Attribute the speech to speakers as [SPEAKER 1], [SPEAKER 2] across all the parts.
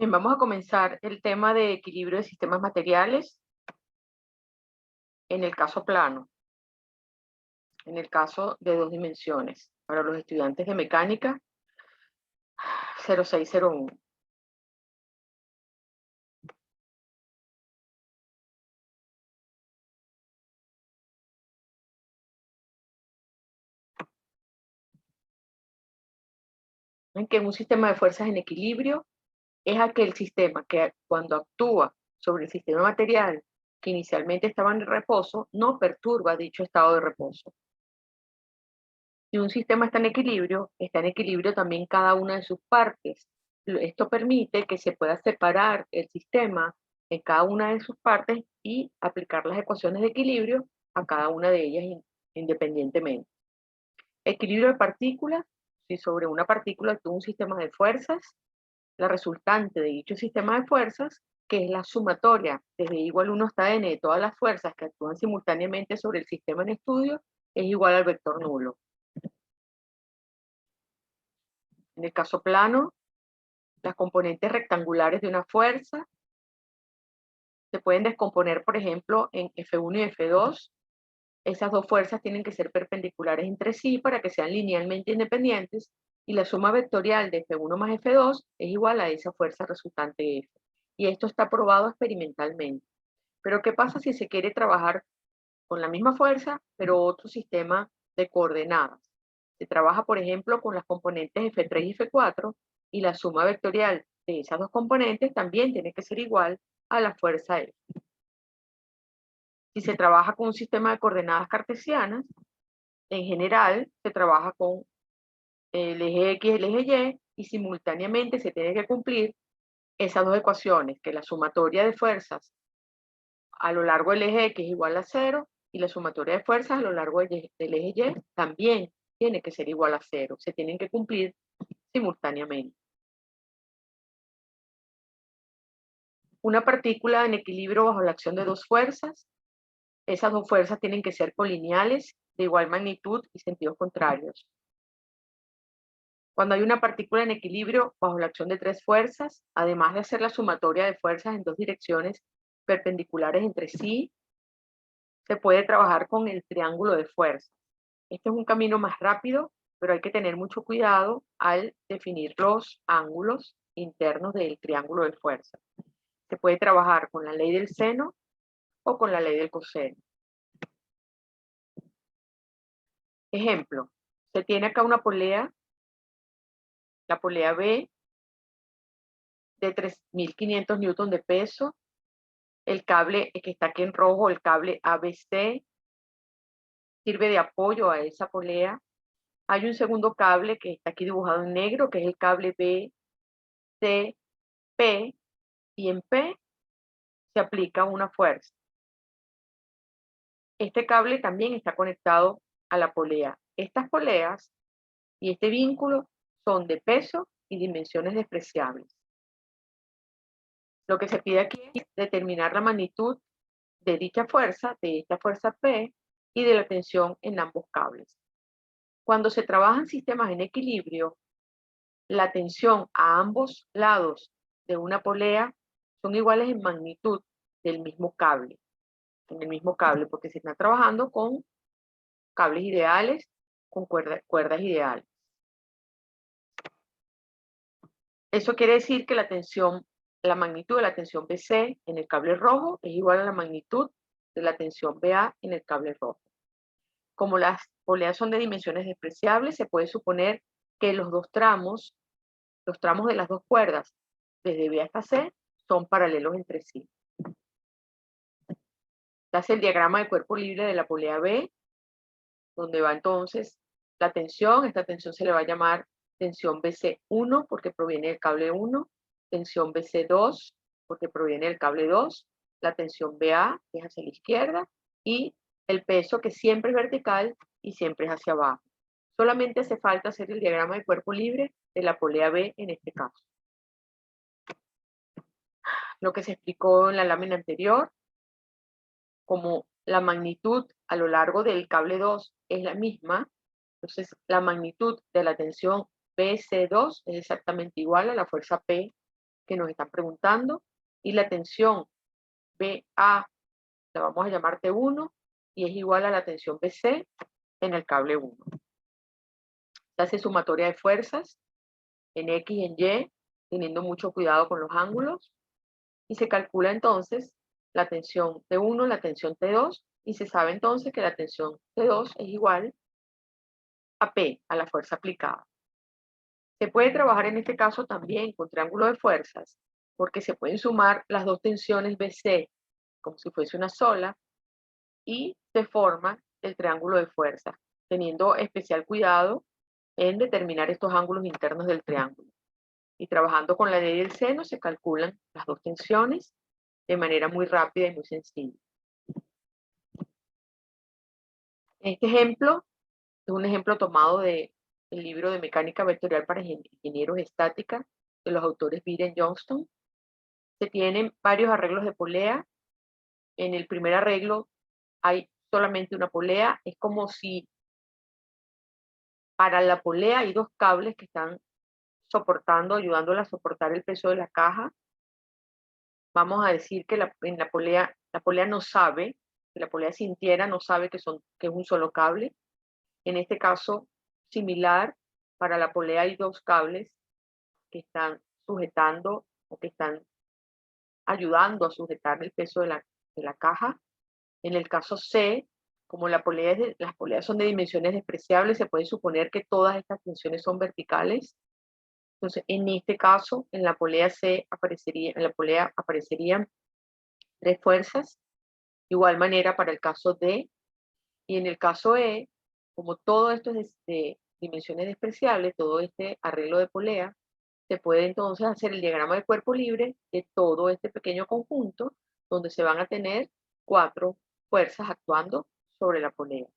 [SPEAKER 1] Bien, vamos a comenzar el tema de equilibrio de sistemas materiales en el caso plano, en el caso de dos dimensiones, para los estudiantes de mecánica 0601. En que un sistema de fuerzas en equilibrio es aquel sistema que cuando actúa sobre el sistema material que inicialmente estaba en reposo, no perturba dicho estado de reposo. Si un sistema está en equilibrio también cada una de sus partes. Esto permite que se pueda separar el sistema en cada una de sus partes y aplicar las ecuaciones de equilibrio a cada una de ellas independientemente. Equilibrio de partículas: si sobre una partícula actúa un sistema de fuerzas, la resultante de dicho sistema de fuerzas, que es la sumatoria desde I=1 hasta n de todas las fuerzas que actúan simultáneamente sobre el sistema en estudio, es igual al vector nulo. En el caso plano, las componentes rectangulares de una fuerza se pueden descomponer, por ejemplo, en F1 y F2. Esas dos fuerzas tienen que ser perpendiculares entre sí para que sean linealmente independientes, y la suma vectorial de F1 más F2 es igual a esa fuerza resultante F. Y esto está probado experimentalmente. Pero ¿qué pasa si se quiere trabajar con la misma fuerza, pero otro sistema de coordenadas? Se trabaja, por ejemplo, con las componentes F3 y F4, y la suma vectorial de esas dos componentes también tiene que ser igual a la fuerza F. Si se trabaja con un sistema de coordenadas cartesianas, en general se trabaja con el eje X y el eje Y, y simultáneamente se tiene que cumplir esas dos ecuaciones, que la sumatoria de fuerzas a lo largo del eje X es igual a 0, y la sumatoria de fuerzas a lo largo del eje Y también tiene que ser igual a 0. Se tienen que cumplir simultáneamente. Una partícula en equilibrio bajo la acción de dos fuerzas, esas dos fuerzas tienen que ser colineales, de igual magnitud y sentidos contrarios. Cuando hay una partícula en equilibrio bajo la acción de tres fuerzas, además de hacer la sumatoria de fuerzas en dos direcciones perpendiculares entre sí, se puede trabajar con el triángulo de fuerzas. Este es un camino más rápido, pero hay que tener mucho cuidado al definir los ángulos internos del triángulo de fuerzas. Se puede trabajar con la ley del seno o con la ley del coseno. Ejemplo, se tiene acá una polea, la polea B, de 3.500 newton de peso. El cable que está aquí en rojo, el cable ABC, sirve de apoyo a esa polea. Hay un segundo cable que está aquí dibujado en negro, que es el cable B, C, P, y en P se aplica una fuerza. Este cable también está conectado a la polea. Estas poleas y este vínculo son de peso y dimensiones despreciables. Lo que se pide aquí es determinar la magnitud de dicha fuerza, de esta fuerza P, y de la tensión en ambos cables. Cuando se trabajan sistemas en equilibrio, la tensión a ambos lados de una polea son iguales en magnitud del mismo cable, en el mismo cable, porque se está trabajando con cables ideales, con cuerdas ideales. Eso quiere decir que la magnitud de la tensión BC en el cable rojo es igual a la magnitud de la tensión BA en el cable rojo. Como las poleas son de dimensiones despreciables, se puede suponer que los tramos de las dos cuerdas, desde B hasta C, son paralelos entre sí. Se hace el diagrama de cuerpo libre de la polea B, donde va entonces la tensión. Esta tensión se le va a llamar tensión BC1 porque proviene del cable 1, tensión BC2 porque proviene del cable 2, la tensión BA, que es hacia la izquierda, y el peso, que siempre es vertical y siempre es hacia abajo. Solamente hace falta hacer el diagrama de cuerpo libre de la polea B en este caso. Lo que se explicó en la lámina anterior, como la magnitud a lo largo del cable 2 es la misma, entonces la magnitud de la tensión BC2 es exactamente igual a la fuerza P que nos están preguntando, y la tensión BA la vamos a llamar T1 y es igual a la tensión BC en el cable 1. Se hace sumatoria de fuerzas en X y en Y, teniendo mucho cuidado con los ángulos, y se calcula entonces la tensión T1, la tensión T2, y se sabe entonces que la tensión T2 es igual a P, a la fuerza aplicada. Se puede trabajar en este caso también con triángulo de fuerzas, porque se pueden sumar las dos tensiones BC como si fuese una sola, y se forma el triángulo de fuerzas, teniendo especial cuidado en determinar estos ángulos internos del triángulo. Y trabajando con la ley del seno se calculan las dos tensiones de manera muy rápida y muy sencilla. Este ejemplo es un ejemplo tomado del libro de Mecánica Vectorial para Ingenieros Estática de los autores Biren Johnston. Se tienen varios arreglos de polea. En el primer arreglo hay solamente una polea. Es como si para la polea hay dos cables que están soportando, ayudándola a soportar el peso de la caja. Vamos a decir que en la polea no sabe, que la polea sintiera no sabe que es un solo cable. En este caso, similar, para la polea hay dos cables que están sujetando o que están ayudando a sujetar el peso de la caja. En el caso C, como las poleas son de dimensiones despreciables, se puede suponer que todas estas tensiones son verticales. Entonces, en este caso, en la polea aparecerían tres fuerzas. De igual manera para el caso D. Y en el caso E, como todo esto es de dimensiones despreciables, todo este arreglo de polea, se puede entonces hacer el diagrama de cuerpo libre de todo este pequeño conjunto, donde se van a tener cuatro fuerzas actuando sobre la polea.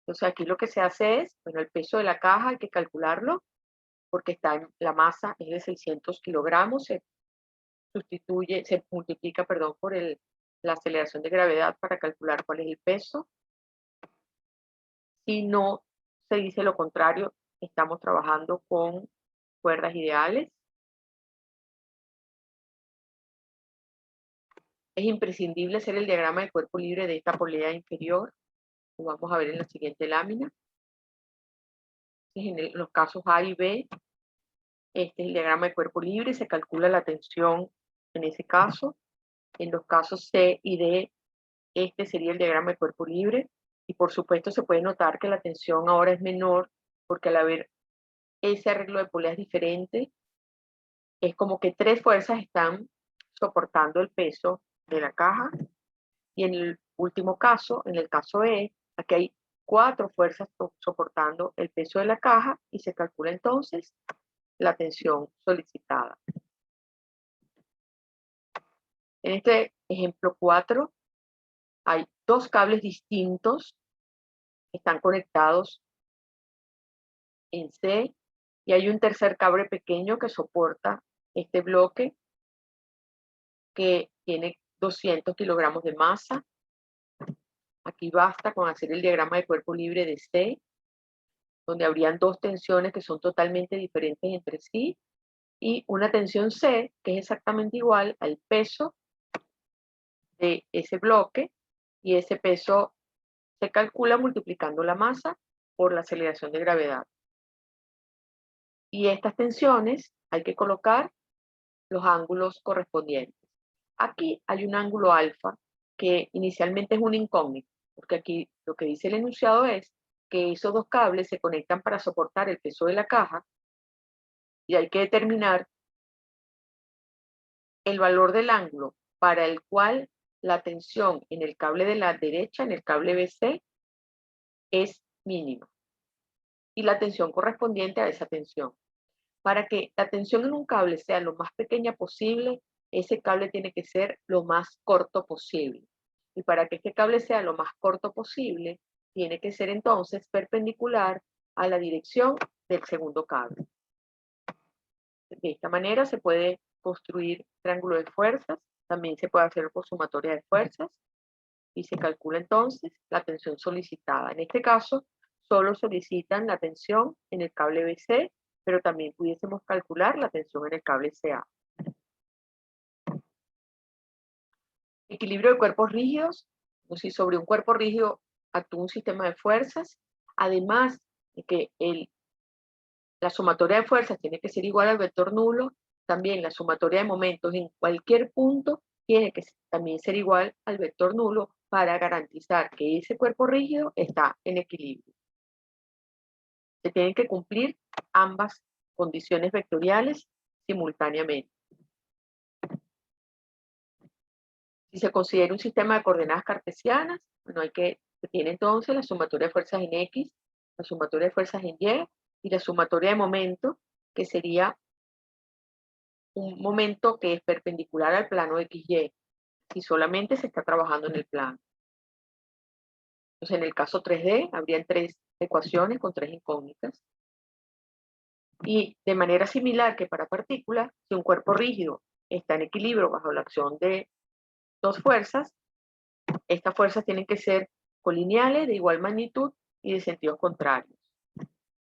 [SPEAKER 1] Entonces aquí lo que se hace es, bueno, el peso de la caja hay que calcularlo, porque la masa es de 600 kilogramos, se multiplica, perdón, por la aceleración de gravedad para calcular cuál es el peso. Si no se dice lo contrario, estamos trabajando con cuerdas ideales. Es imprescindible hacer el diagrama de cuerpo libre de esta polea inferior, lo vamos a ver en la siguiente lámina. En los casos A y B, este es el diagrama de cuerpo libre, se calcula la tensión en ese caso. En los casos C y D, este sería el diagrama de cuerpo libre. Y por supuesto se puede notar que la tensión ahora es menor, porque al haber ese arreglo de poleas diferente, es como que tres fuerzas están soportando el peso de la caja. Y en el último caso, en el caso E, aquí hay cuatro fuerzas soportando el peso de la caja y se calcula entonces la tensión solicitada. En este ejemplo 4 hay dos cables distintos que están conectados en C y hay un tercer cable pequeño que soporta este bloque que tiene 200 kilogramos de masa. Aquí basta con hacer el diagrama de cuerpo libre de C, donde habrían dos tensiones que son totalmente diferentes entre sí, y una tensión C que es exactamente igual al peso de ese bloque, y ese peso se calcula multiplicando la masa por la aceleración de gravedad. Y estas tensiones hay que colocar los ángulos correspondientes. Aquí hay un ángulo alfa que inicialmente es una incógnita, porque aquí lo que dice el enunciado es que esos dos cables se conectan para soportar el peso de la caja y hay que determinar el valor del ángulo para el cual la tensión en el cable de la derecha, en el cable BC, es mínima y la tensión correspondiente a esa tensión. Para que la tensión en un cable sea lo más pequeña posible, ese cable tiene que ser lo más corto posible. Y para que este cable sea lo más corto posible, tiene que ser entonces perpendicular a la dirección del segundo cable. De esta manera se puede construir triángulo de fuerzas, también se puede hacer por sumatoria de fuerzas, y se calcula entonces la tensión solicitada. En este caso, solo solicitan la tensión en el cable BC, pero también pudiésemos calcular la tensión en el cable CA. Equilibrio de cuerpos rígidos, o si sobre un cuerpo rígido actúa un sistema de fuerzas, además de que la sumatoria de fuerzas tiene que ser igual al vector nulo, también la sumatoria de momentos en cualquier punto tiene que también ser igual al vector nulo para garantizar que ese cuerpo rígido está en equilibrio. Se tienen que cumplir ambas condiciones vectoriales simultáneamente. Si se considera un sistema de coordenadas cartesianas, bueno, se tiene entonces la sumatoria de fuerzas en X, la sumatoria de fuerzas en y la sumatoria de momento, que sería un momento que es perpendicular al plano XY, si solamente se está trabajando en el plano. Entonces, en el caso 3D, habrían tres ecuaciones con tres incógnitas. Y de manera similar que para partículas, si un cuerpo rígido está en equilibrio bajo la acción de dos fuerzas, estas fuerzas tienen que ser colineales, de igual magnitud y de sentidos contrarios.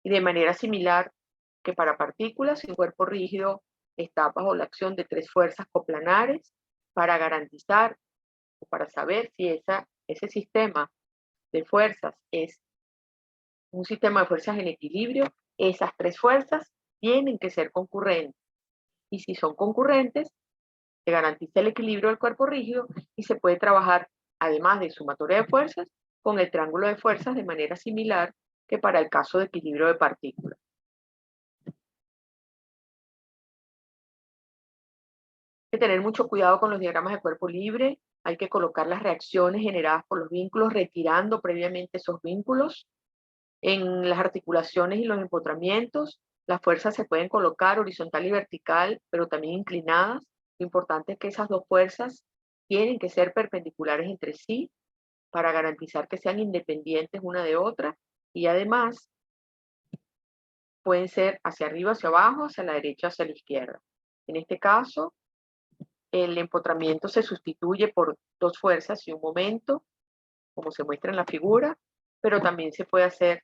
[SPEAKER 1] Y de manera similar que para partículas, si un cuerpo rígido está bajo la acción de tres fuerzas coplanares, para garantizar o para saber si ese sistema de fuerzas es un sistema de fuerzas en equilibrio, esas tres fuerzas tienen que ser concurrentes. Y si son concurrentes, se garantiza el equilibrio del cuerpo rígido y se puede trabajar, además de sumatoria de fuerzas, con el triángulo de fuerzas de manera similar que para el caso de equilibrio de partículas. Hay que tener mucho cuidado con los diagramas de cuerpo libre, hay que colocar las reacciones generadas por los vínculos, retirando previamente esos vínculos. En las articulaciones y los empotramientos, las fuerzas se pueden colocar horizontal y vertical, pero también inclinadas. Lo importante es que esas dos fuerzas tienen que ser perpendiculares entre sí para garantizar que sean independientes una de otra y además pueden ser hacia arriba, hacia abajo, hacia la derecha, hacia la izquierda. En este caso, el empotramiento se sustituye por dos fuerzas y un momento, como se muestra en la figura, pero también se puede hacer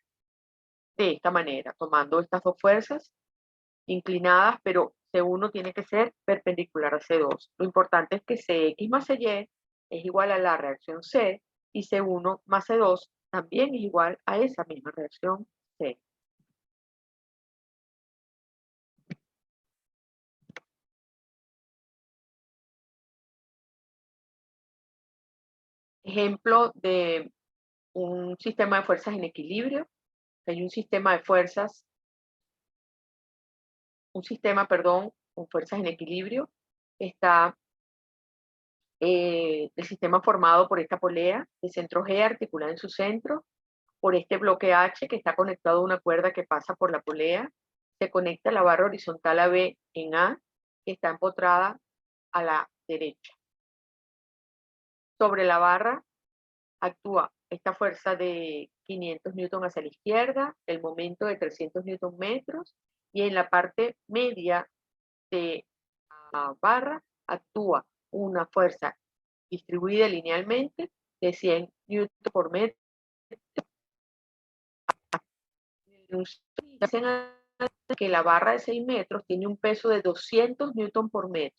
[SPEAKER 1] de esta manera, tomando estas dos fuerzas inclinadas, pero C1 tiene que ser perpendicular a C2. Lo importante es que Cx más Cy es igual a la reacción C y C1 más C2 también es igual a esa misma reacción C. Ejemplo de un sistema de fuerzas en equilibrio. Hay un sistema de fuerzas, con fuerzas en equilibrio. Está el sistema formado por esta polea de centro G articulada en su centro, por este bloque H que está conectado a una cuerda que pasa por la polea, se conecta la barra horizontal AB en A, que está empotrada a la derecha. Sobre la barra actúa esta fuerza de 500 newton hacia la izquierda, el momento de 300 newton metros, y en la parte media de la barra actúa una fuerza distribuida linealmente de 100 newton por metro. Dicen que la barra de 6 metros tiene un peso de 200 newton por metro.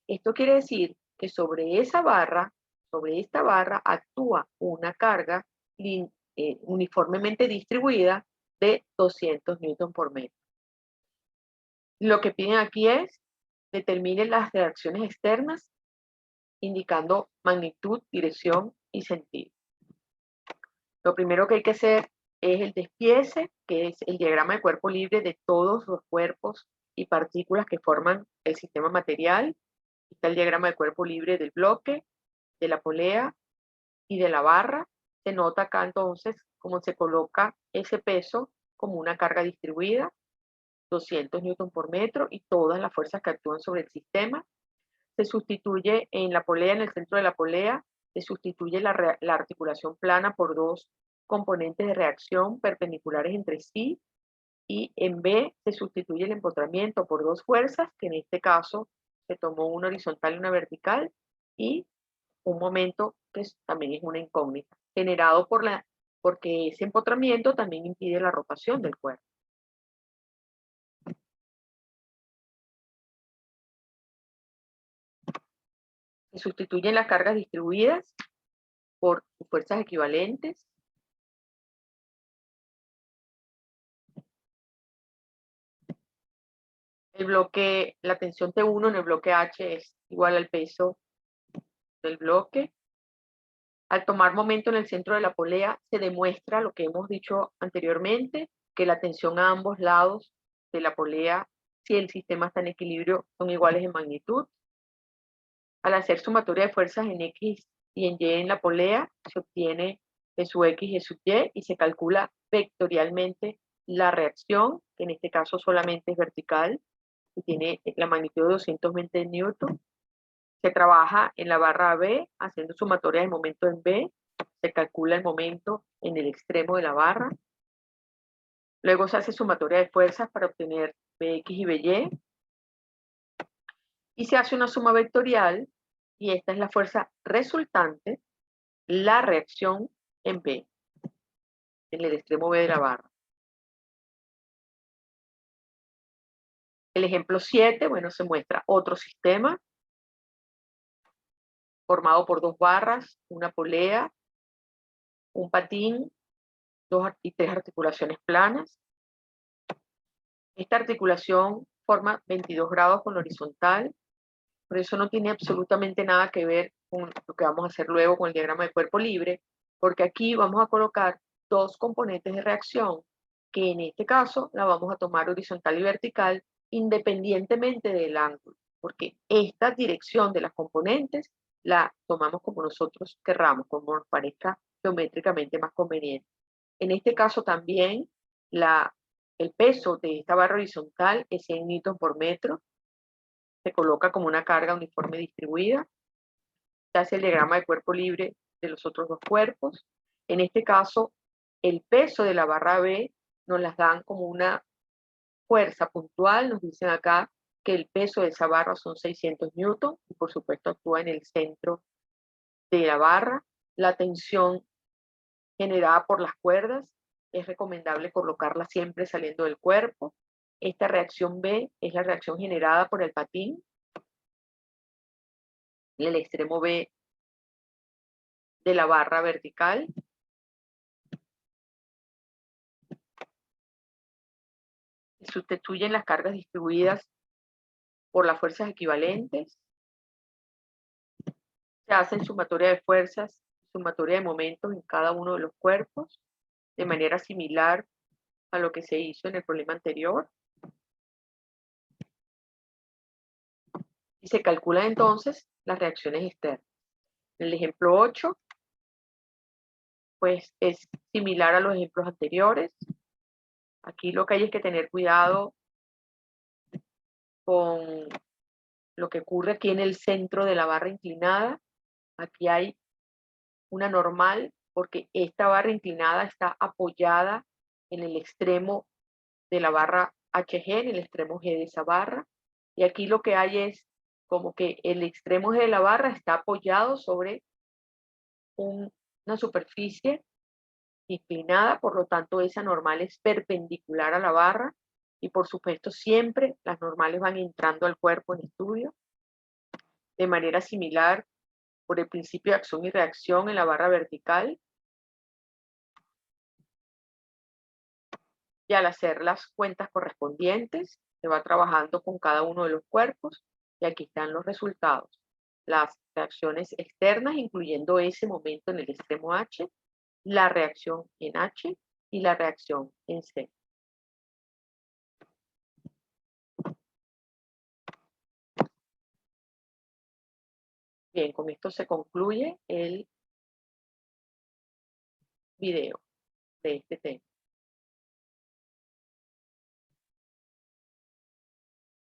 [SPEAKER 1] Esto quiere decir que sobre esta barra, actúa una carga uniformemente distribuida de 200 newton por metro. Lo que piden aquí es determinen las reacciones externas indicando magnitud, dirección y sentido. Lo primero que hay que hacer es el despiece, que es el diagrama de cuerpo libre de todos los cuerpos y partículas que forman el sistema material. Está el diagrama de cuerpo libre del bloque, de la polea y de la barra. Se nota acá entonces cómo se coloca ese peso como una carga distribuida, 200 newton por metro, y todas las fuerzas que actúan sobre el sistema. Se sustituye en la polea, en el centro de la polea, se sustituye la articulación plana por dos componentes de reacción perpendiculares entre sí, y en B se sustituye el empotramiento por dos fuerzas, que en este caso se tomó una horizontal y una vertical, y un momento que también es una incógnita, generado porque ese empotramiento también impide la rotación del cuerpo. Se sustituyen las cargas distribuidas por sus fuerzas equivalentes. La tensión T1 en el bloque H es igual al peso del bloque. Al tomar momento en el centro de la polea, se demuestra lo que hemos dicho anteriormente, que la tensión a ambos lados de la polea, si el sistema está en equilibrio, son iguales en magnitud. Al hacer sumatoria de fuerzas en X y en Y en la polea, se obtiene E sub X y E sub Y y se calcula vectorialmente la reacción, que en este caso solamente es vertical y tiene la magnitud de 220 newton. Se trabaja en la barra B haciendo sumatoria de momento en B, se calcula el momento en el extremo de la barra. Luego se hace sumatoria de fuerzas para obtener Bx y By. Y se hace una suma vectorial, y esta es la fuerza resultante, la reacción en B, en el extremo B de la barra. El ejemplo 7, bueno, se muestra otro sistema formado por dos barras, una polea, un patín, dos y tres articulaciones planas. Esta articulación forma 22 grados con la horizontal, por eso no tiene absolutamente nada que ver con lo que vamos a hacer luego con el diagrama de cuerpo libre, porque aquí vamos a colocar dos componentes de reacción, que en este caso la vamos a tomar horizontal y vertical independientemente del ángulo, porque esta dirección de las componentes la tomamos como nosotros querramos, como nos parezca geométricamente más conveniente. En este caso también el peso de esta barra horizontal es 100 newton por metro, se coloca como una carga uniforme distribuida, se hace el diagrama de cuerpo libre de los otros dos cuerpos. En este caso, el peso de la barra B nos las dan como una fuerza puntual, nos dicen acá que el peso de esa barra son 600 newton, y por supuesto actúa en el centro de la barra. La tensión generada por las cuerdas es recomendable colocarla siempre saliendo del cuerpo. Esta reacción B es la reacción generada por el patín en el extremo B de la barra vertical. Se sustituyen las cargas distribuidas por las fuerzas equivalentes. Se hacen sumatoria de fuerzas, sumatoria de momentos en cada uno de los cuerpos, de manera similar a lo que se hizo en el problema anterior. Y se calculan entonces las reacciones externas. En el ejemplo 8, pues es similar a los ejemplos anteriores. Aquí lo que hay es que tener cuidado con lo que ocurre aquí en el centro de la barra inclinada. Aquí hay una normal porque esta barra inclinada está apoyada en el extremo de la barra HG, en el extremo G de esa barra. Y aquí lo que hay es como que el extremo G de la barra está apoyado sobre una superficie inclinada, por lo tanto esa normal es perpendicular a la barra, y por supuesto siempre las normales van entrando al cuerpo en estudio. De manera similar, por el principio de acción y reacción en la barra vertical, y al hacer las cuentas correspondientes, se va trabajando con cada uno de los cuerpos, y aquí están los resultados. Las reacciones externas, incluyendo ese momento en el extremo H, la reacción en H y la reacción en C. Bien, con esto se concluye el video de este tema.